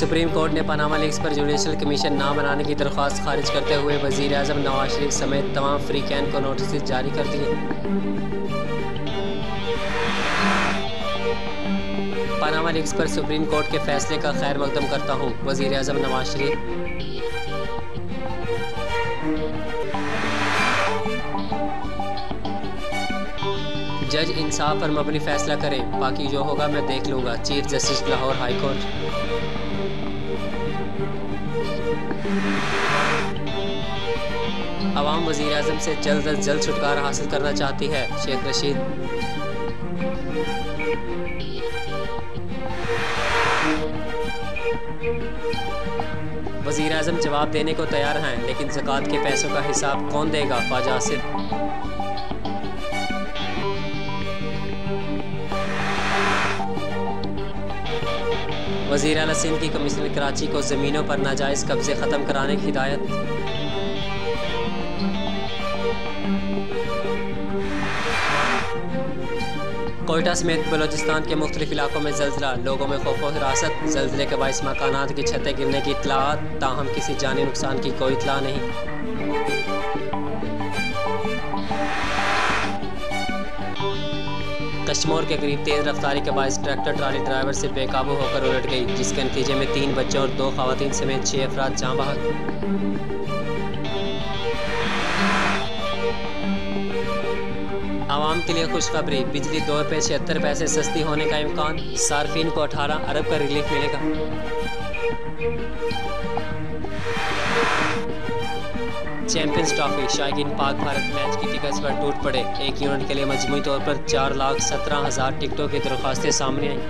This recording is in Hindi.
सुप्रीम कोर्ट ने पनामा लीक्स पर जुडिशल कमीशन ना बनाने की दरख्वास्त खारिज करते हुए वज़ीर आज़म नवाज शरीफ समेत तमाम फ्रीकैन को नोटिस जारी कर दिए। पनामा लीक्स पर सुप्रीम कोर्ट के फैसले का खैर मकदम करता हूँ, वज़ीर आज़म नवाज शरीफ। जज इंसाफ पर मबनी फैसला करें, बाकी जो होगा मैं देख लूँगा, chief justice Lahore high court. अवाम वज़ीर आज़म से जल्द अज जल्द छुटकारा हासिल करना चाहती है, शेख रशीद। वज़ीर आज़म जवाब देने को तैयार हैं, लेकिन ज़कात के पैसों का हिसाब कौन देगा, ख्वाजा आसिफ। वज़ीर आला सिंध की कमिश्नर कराची को ज़मीनों पर नाजायज़ कब्जे ख़त्म कराने की हिदायत। कोयटा समेत बलोचिस्तान के मुख्तलिफ इलाकों में ज़ल्ज़ला, लोगों में खौफ व हिरासत। ज़ल्ज़ले के बाइस मकानात की छतें गिरने की इत्तलात, ताहम किसी जानी नुकसान की कोई इत्तला नहीं। कश्मीर के करीब तेज़ रफ्तारी के बायस ट्रैक्टर ट्राली ड्राइवर से बेकाबू होकर उलट गई, जिसके नतीजे में 3 बच्चों और 2 खवातीन समेत 6 अफराद जाँ बहक। आवाम के लिए खुशखबरी, बिजली 2 रुपये 76 पैसे सस्ती होने का इम्कान, सार्फिन को 18 अरब का रिलीफ मिलेगा। Champions trophy, शायकीन Pak Bharat match की टिकट्स पर टूट पड़े। एक यूनिट के लिए मजमूई तौर पर 4,17,000 टिकटों की दरख्वास्तें सामने आईं।